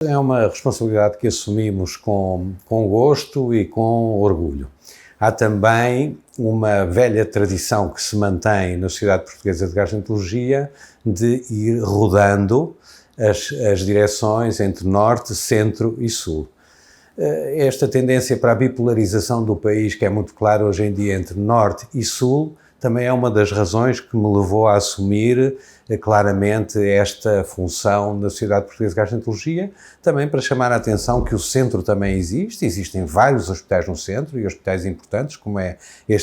É uma responsabilidade que assumimos com gosto e com orgulho. Há também uma velha tradição que se mantém na Sociedade Portuguesa de Gastroenterologia de ir rodando as direções entre Norte, Centro e Sul. Esta tendência para a bipolarização do país, que é muito clara hoje em dia entre Norte e Sul, também é uma das razões que me levou a assumir claramente esta função na Sociedade Portuguesa de Gastroenterologia, também para chamar a atenção que o centro também existe, existem vários hospitais no centro e hospitais importantes, como é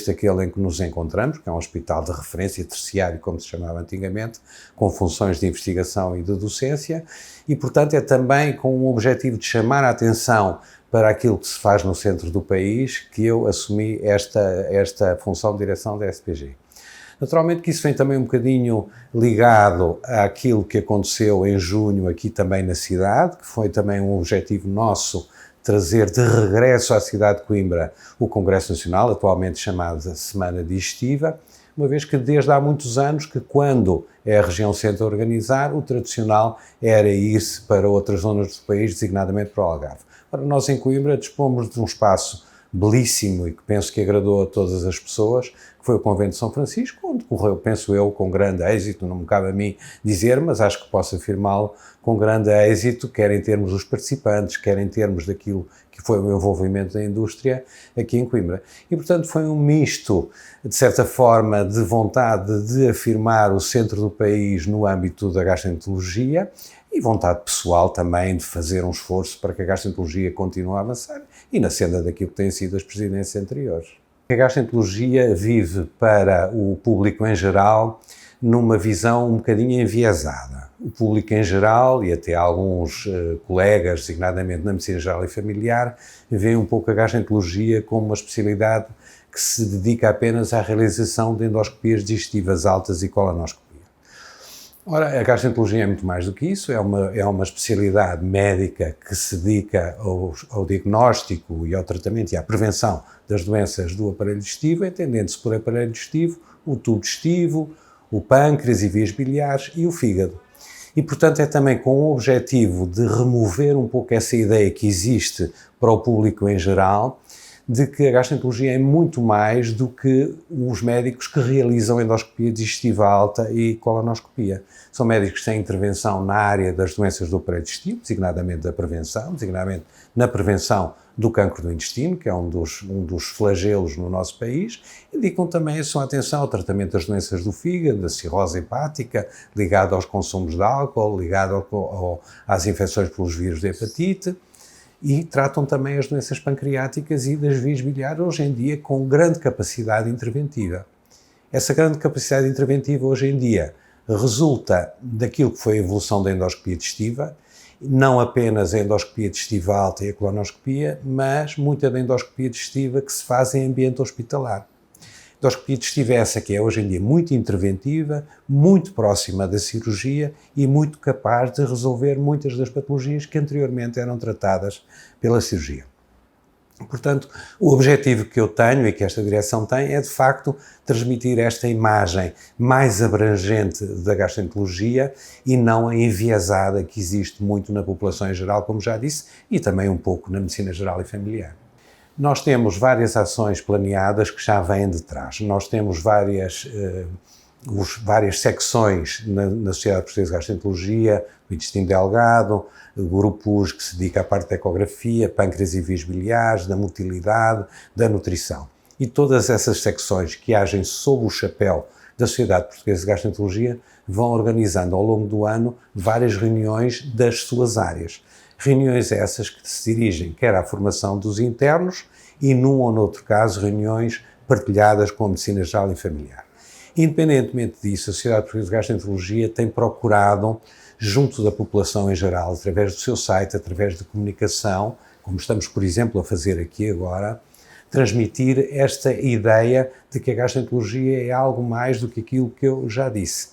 aquele em que nos encontramos, que é um hospital de referência terciário, como se chamava antigamente, com funções de investigação e de docência, e portanto é também com o objetivo de chamar a atenção para aquilo que se faz no centro do país que eu assumi esta função de direção da SPG. Naturalmente que isso vem também um bocadinho ligado àquilo que aconteceu em junho aqui também na cidade, que foi também um objetivo nosso trazer de regresso à cidade de Coimbra o Congresso Nacional, atualmente chamado Semana Digestiva, uma vez que desde há muitos anos que quando é a região centro a organizar, o tradicional era ir-se para outras zonas do país, designadamente para o Algarve. Ora, nós em Coimbra dispomos de um espaço belíssimo e que penso que agradou a todas as pessoas, que foi o Convento de São Francisco, onde correu, penso eu, com grande êxito, não me cabe a mim dizer, mas acho que posso afirmá-lo, com grande êxito, quer em termos dos participantes, quer em termos daquilo que foi o envolvimento da indústria aqui em Coimbra. E, portanto, foi um misto, de certa forma, de vontade de afirmar o centro do país no âmbito da gastroenterologia e vontade pessoal também de fazer um esforço para que a gastroenterologia continue a avançar e na senda daquilo que têm sido as presidências anteriores. A gastroenterologia vive para o público em geral numa visão um bocadinho enviesada. O público em geral, e até alguns colegas, designadamente na medicina geral e familiar, veem um pouco a gastroenterologia como uma especialidade que se dedica apenas à realização de endoscopias digestivas altas e colonoscopia. Ora, a gastroenterologia é muito mais do que isso, é uma especialidade médica que se dedica ao diagnóstico e ao tratamento e à prevenção das doenças do aparelho digestivo, entendendo-se por aparelho digestivo o tubo digestivo, o pâncreas e vias biliares e o fígado. E, portanto, é também com o objetivo de remover um pouco essa ideia que existe para o público em geral, de que a gastroenterologia é muito mais do que os médicos que realizam endoscopia digestiva alta e colonoscopia. São médicos que têm intervenção na área das doenças do aparelho digestivo, designadamente da prevenção, designadamente na prevenção do cancro do intestino, que é um dos flagelos no nosso país, e dedicam também a sua atenção ao tratamento das doenças do fígado, da cirrose hepática, ligado aos consumos de álcool, ligado às infecções pelos vírus de hepatite, e tratam também as doenças pancreáticas e das vias biliares, hoje em dia com grande capacidade interventiva. Essa grande capacidade interventiva hoje em dia resulta daquilo que foi a evolução da endoscopia digestiva, não apenas a endoscopia digestiva alta e a colonoscopia, mas muita da endoscopia digestiva que se faz em ambiente hospitalar. A endoscopia digestiva é essa que é hoje em dia muito interventiva, muito próxima da cirurgia e muito capaz de resolver muitas das patologias que anteriormente eram tratadas pela cirurgia. Portanto, o objetivo que eu tenho e que esta direção tem é, de facto, transmitir esta imagem mais abrangente da gastroenterologia e não a enviesada que existe muito na população em geral, como já disse, e também um pouco na medicina geral e familiar. Nós temos várias ações planeadas que já vêm de trás. Nós temos várias secções na Sociedade Portuguesa de Gastroenterologia, o intestino delgado, grupos que se dedicam à parte da ecografia, pâncreas e vias biliares, da motilidade, da nutrição. E todas essas secções que agem sob o chapéu da Sociedade Portuguesa de Gastroenterologia vão organizando ao longo do ano várias reuniões das suas áreas. Reuniões essas que se dirigem quer à formação dos internos e, num ou noutro caso, reuniões partilhadas com a medicina geral e familiar. Independentemente disso, a Sociedade Portuguesa de Gastroenterologia tem procurado, junto da população em geral, através do seu site, através de comunicação, como estamos, por exemplo, a fazer aqui agora, transmitir esta ideia de que a gastroenterologia é algo mais do que aquilo que eu já disse.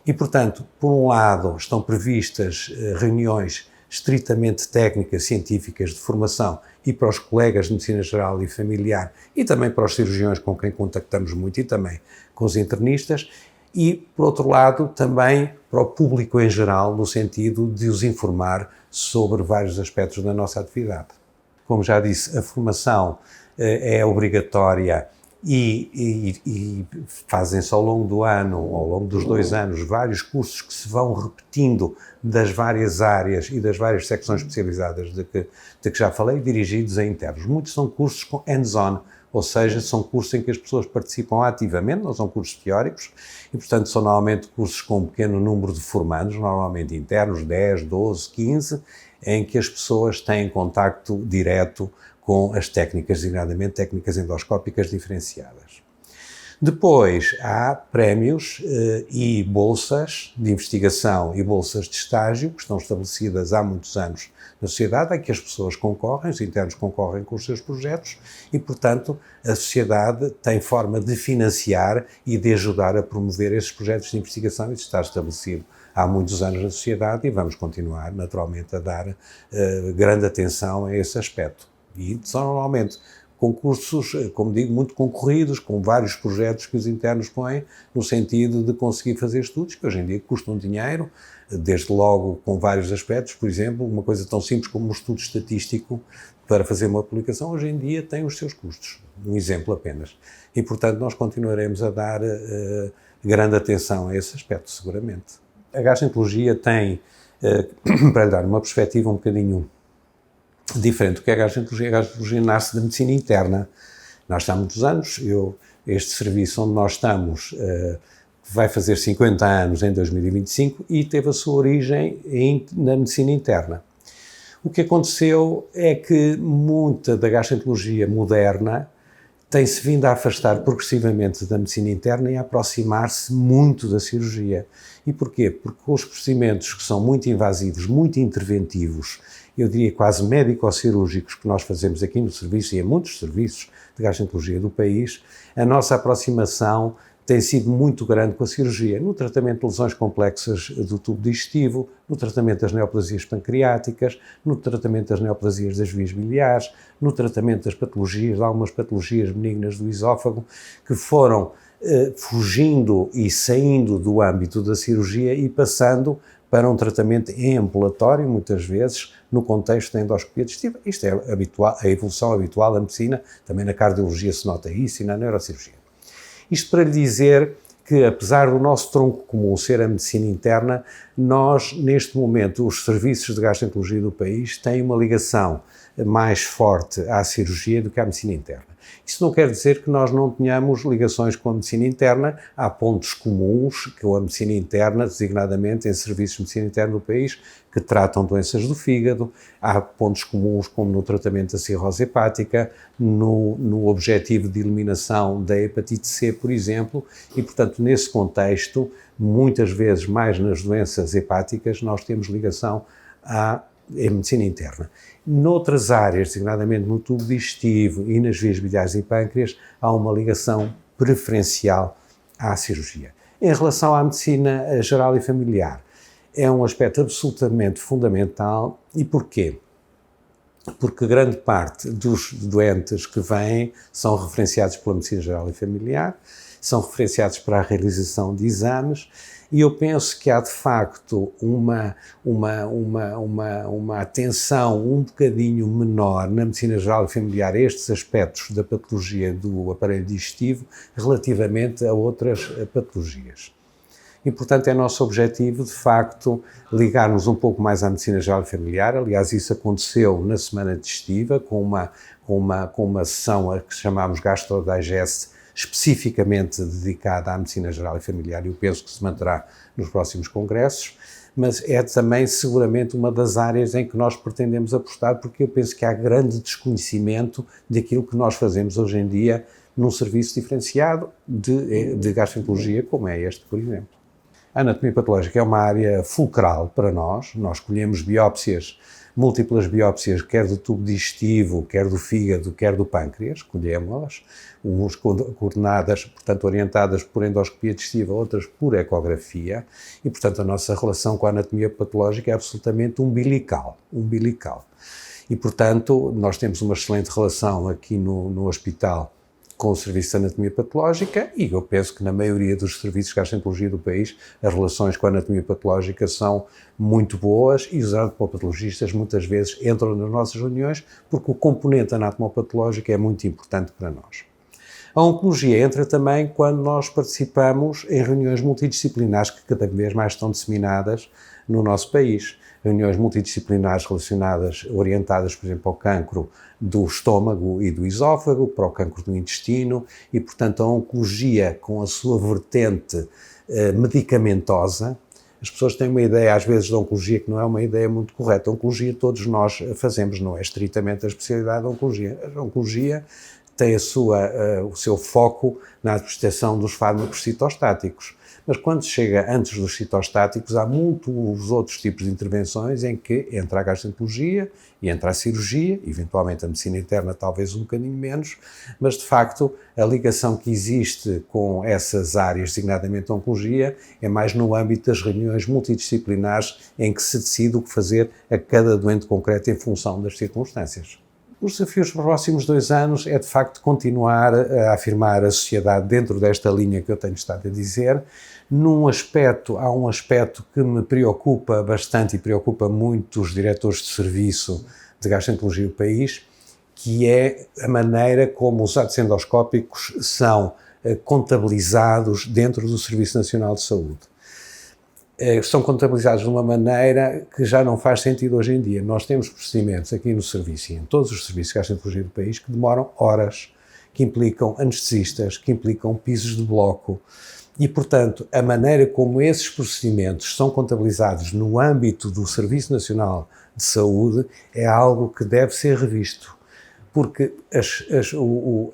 E, portanto, por um lado, estão previstas reuniões estritamente técnicas, científicas, de formação e para os colegas de medicina geral e familiar e também para os cirurgiões com quem contactamos muito e também com os internistas, e, por outro lado, também para o público em geral, no sentido de os informar sobre vários aspectos da nossa atividade. Como já disse, a formação é obrigatória e fazem-se ao longo do ano, ao longo dos 2 anos, vários cursos que se vão repetindo das várias áreas e das várias secções especializadas de que já falei, dirigidos a internos. Muitos são cursos com hands-on, ou seja, são cursos em que as pessoas participam ativamente, não são cursos teóricos, e portanto são normalmente cursos com um pequeno número de formandos, normalmente internos, 10, 12, 15, em que as pessoas têm contacto direto com as técnicas, designadamente técnicas endoscópicas diferenciadas. Depois há prémios e bolsas de investigação e bolsas de estágio, que estão estabelecidas há muitos anos na sociedade, em que as pessoas concorrem, os internos concorrem com os seus projetos e, portanto, a sociedade tem forma de financiar e de ajudar a promover esses projetos de investigação. Isso está estabelecido há muitos anos na sociedade e vamos continuar, naturalmente, a dar grande atenção a esse aspecto. E são normalmente concursos, como digo, muito concorridos, com vários projetos que os internos põem, no sentido de conseguir fazer estudos que hoje em dia custam dinheiro, desde logo com vários aspectos. Por exemplo, uma coisa tão simples como um estudo estatístico para fazer uma publicação, hoje em dia tem os seus custos. Um exemplo apenas. E, portanto, nós continuaremos a dar grande atenção a esse aspecto, seguramente. A gastroenterologia tem, para lhe dar uma perspectiva um bocadinho diferente do que é a gastroenterologia nasce da medicina interna. Nós estamos há muitos anos, este serviço onde nós estamos vai fazer 50 anos em 2025 e teve a sua origem na medicina interna. O que aconteceu é que muita da gastroenterologia moderna tem-se vindo a afastar progressivamente da medicina interna e a aproximar-se muito da cirurgia. E porquê? Porque os procedimentos que são muito invasivos, muito interventivos, eu diria quase médico-cirúrgicos que nós fazemos aqui no serviço e em muitos serviços de gastroenterologia do país, a nossa aproximação tem sido muito grande com a cirurgia, no tratamento de lesões complexas do tubo digestivo, no tratamento das neoplasias pancreáticas, no tratamento das neoplasias das vias biliares, no tratamento das patologias, de algumas patologias benignas do esófago, que foram fugindo e saindo do âmbito da cirurgia e passando para um tratamento ambulatório, muitas vezes, no contexto da endoscopia digestiva. Isto é a evolução habitual da medicina, também na cardiologia se nota isso e na neurocirurgia. Isto para lhe dizer que, apesar do nosso tronco comum ser a medicina interna, nós, neste momento, os serviços de gastroenterologia do país têm uma ligação mais forte à cirurgia do que à medicina interna. Isso não quer dizer que nós não tenhamos ligações com a medicina interna, há pontos comuns com a medicina interna, designadamente em serviços de medicina interna do país, que tratam doenças do fígado, há pontos comuns como no tratamento da cirrose hepática, no objetivo de eliminação da hepatite C, por exemplo, e, portanto, nesse contexto, muitas vezes mais nas doenças hepáticas, nós temos ligação à medicina interna. Noutras áreas, designadamente no tubo digestivo e nas vias biliares e pâncreas, há uma ligação preferencial à cirurgia. Em relação à medicina geral e familiar, é um aspecto absolutamente fundamental. E porquê? Porque grande parte dos doentes que vêm são referenciados pela medicina geral e familiar, são referenciados para a realização de exames, e eu penso que há de facto uma atenção um bocadinho menor na medicina geral e familiar a estes aspectos da patologia do aparelho digestivo relativamente a outras patologias. E, portanto, é nosso objetivo, de facto, ligarmos um pouco mais à medicina geral e familiar. Aliás, isso aconteceu na semana digestiva, com uma sessão a que chamamos Gastro Digest, especificamente dedicada à medicina geral e familiar, e eu penso que se manterá nos próximos congressos, mas é também seguramente uma das áreas em que nós pretendemos apostar, porque eu penso que há grande desconhecimento daquilo que nós fazemos hoje em dia num serviço diferenciado de gastroenterologia, como é este, por exemplo. A anatomia patológica é uma área fulcral para nós escolhemos biópsias, múltiplas biópsias, quer do tubo digestivo, quer do fígado, quer do pâncreas, escolhemos-las, umas coordenadas, portanto, orientadas por endoscopia digestiva, outras por ecografia, e, portanto, a nossa relação com a anatomia patológica é absolutamente umbilical. E, portanto, nós temos uma excelente relação aqui no hospital com o Serviço de Anatomia Patológica e eu penso que na maioria dos serviços de gastroenterologia do país as relações com a anatomia patológica são muito boas e os anatomopatologistas muitas vezes entram nas nossas reuniões porque o componente anatomopatológico é muito importante para nós. A oncologia entra também quando nós participamos em reuniões multidisciplinares que cada vez mais estão disseminadas no nosso país. Reuniões multidisciplinares relacionadas, orientadas, por exemplo, ao cancro do estômago e do esófago, para o cancro do intestino e, portanto, a oncologia com a sua vertente medicamentosa. As pessoas têm uma ideia, às vezes, da oncologia que não é uma ideia muito correta. A oncologia todos nós fazemos, não é estritamente a especialidade da oncologia. A oncologia tem o seu foco na administração dos fármacos citostáticos. Mas quando chega antes dos citostáticos, há muitos outros tipos de intervenções em que entra a gastroenterologia e entra a cirurgia, eventualmente a medicina interna talvez um bocadinho menos, mas de facto a ligação que existe com essas áreas, designadamente a oncologia, é mais no âmbito das reuniões multidisciplinares em que se decide o que fazer a cada doente concreto em função das circunstâncias. Os desafios para os próximos 2 anos é, de facto, continuar a afirmar a sociedade dentro desta linha que eu tenho estado a dizer. Há um aspecto que me preocupa bastante e preocupa muito os diretores de serviço de gastroenterologia do país, que é a maneira como os atos endoscópicos são contabilizados dentro do Serviço Nacional de Saúde. São contabilizados de uma maneira que já não faz sentido hoje em dia. Nós temos procedimentos aqui no serviço e em todos os serviços de gastroenterologia do país que demoram horas, que implicam anestesistas, que implicam pisos de bloco e, portanto, a maneira como esses procedimentos são contabilizados no âmbito do Serviço Nacional de Saúde é algo que deve ser revisto, porque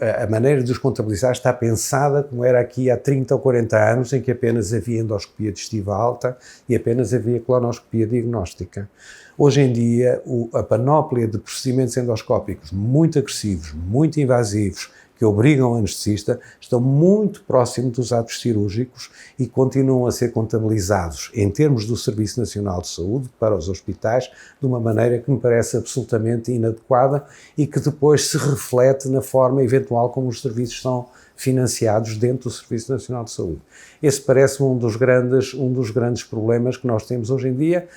a maneira de os contabilizar está pensada como era aqui há 30 ou 40 anos, em que apenas havia endoscopia digestiva alta e apenas havia colonoscopia diagnóstica. Hoje em dia, a panóplia de procedimentos endoscópicos muito agressivos, muito invasivos, que obrigam o anestesista, estão muito próximos dos atos cirúrgicos e continuam a ser contabilizados em termos do Serviço Nacional de Saúde para os hospitais de uma maneira que me parece absolutamente inadequada e que depois se reflete na forma eventual como os serviços são financiados dentro do Serviço Nacional de Saúde. Esse parece-me um dos grandes problemas que nós temos hoje em dia,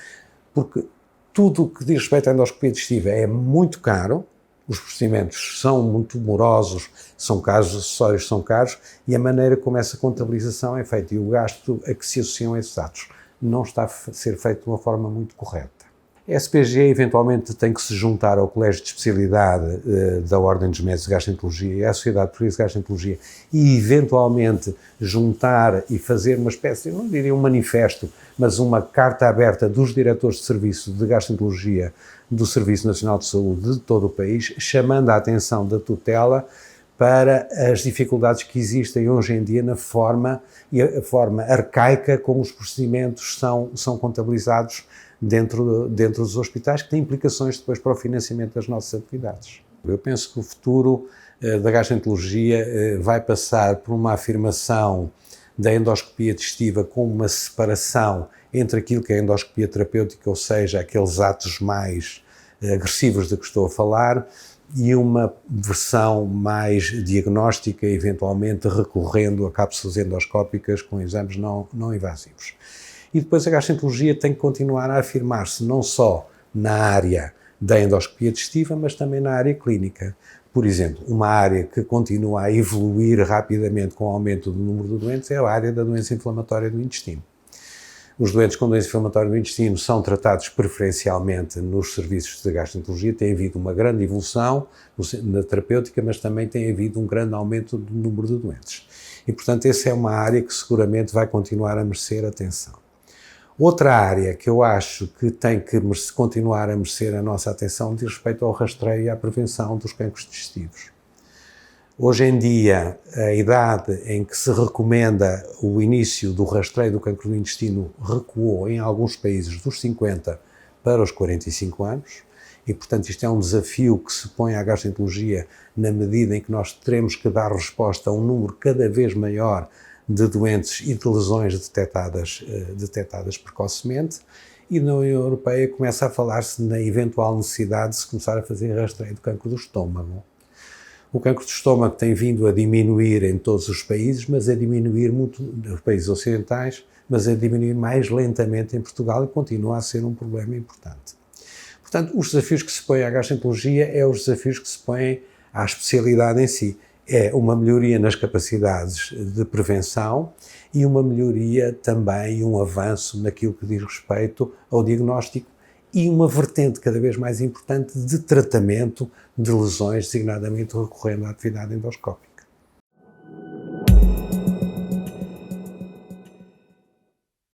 porque tudo o que diz respeito à endoscopia digestiva é muito caro, os procedimentos são muito morosos, são caros, os acessórios são caros e a maneira como essa contabilização é feita e o gasto a que se associam a esses atos não está a ser feito de uma forma muito correta. A SPG eventualmente tem que se juntar ao Colégio de Especialidade da Ordem dos Médicos de Gastroenterologia e à Sociedade Portuguesa de Gastroenterologia e eventualmente juntar e fazer uma espécie, não diria um manifesto, mas uma carta aberta dos diretores de serviço de gastroenterologia do Serviço Nacional de Saúde de todo o país, chamando a atenção da tutela para as dificuldades que existem hoje em dia na forma e a forma arcaica como os procedimentos são contabilizados dentro dos hospitais, que tem implicações depois para o financiamento das nossas atividades. Eu penso que o futuro da gastroenterologia vai passar por uma afirmação da endoscopia digestiva com uma separação entre aquilo que é a endoscopia terapêutica, ou seja, aqueles atos mais agressivos de que estou a falar, e uma versão mais diagnóstica, eventualmente recorrendo a cápsulas endoscópicas com exames não invasivos. E depois a gastroenterologia tem que continuar a afirmar-se não só na área da endoscopia digestiva, mas também na área clínica. Por exemplo, uma área que continua a evoluir rapidamente com o aumento do número de doentes é a área da doença inflamatória do intestino. Os doentes com doença inflamatória do intestino são tratados preferencialmente nos serviços de gastroenterologia. Tem havido uma grande evolução na terapêutica, mas também tem havido um grande aumento do número de doentes. E, portanto, essa é uma área que seguramente vai continuar a merecer atenção. Outra área que eu acho que tem que continuar a merecer a nossa atenção diz respeito ao rastreio e à prevenção dos cancros digestivos. Hoje em dia, a idade em que se recomenda o início do rastreio do cancro do intestino recuou em alguns países dos 50 para os 45 anos e, portanto, isto é um desafio que se põe à gastroenterologia na medida em que nós teremos que dar resposta a um número cada vez maior de doentes e de lesões detectadas precocemente, e na União Europeia começa a falar-se na eventual necessidade de se começar a fazer rastreio do cancro do estômago. O cancro de estômago tem vindo a diminuir em todos os países, mas a diminuir muito nos países ocidentais, mas a diminuir mais lentamente em Portugal e continua a ser um problema importante. Portanto, os desafios que se põem à gastroenterologia é os desafios que se põem à especialidade em si. É uma melhoria nas capacidades de prevenção e uma melhoria também, um avanço naquilo que diz respeito ao diagnóstico e uma vertente cada vez mais importante de tratamento de lesões, designadamente recorrendo à atividade endoscópica.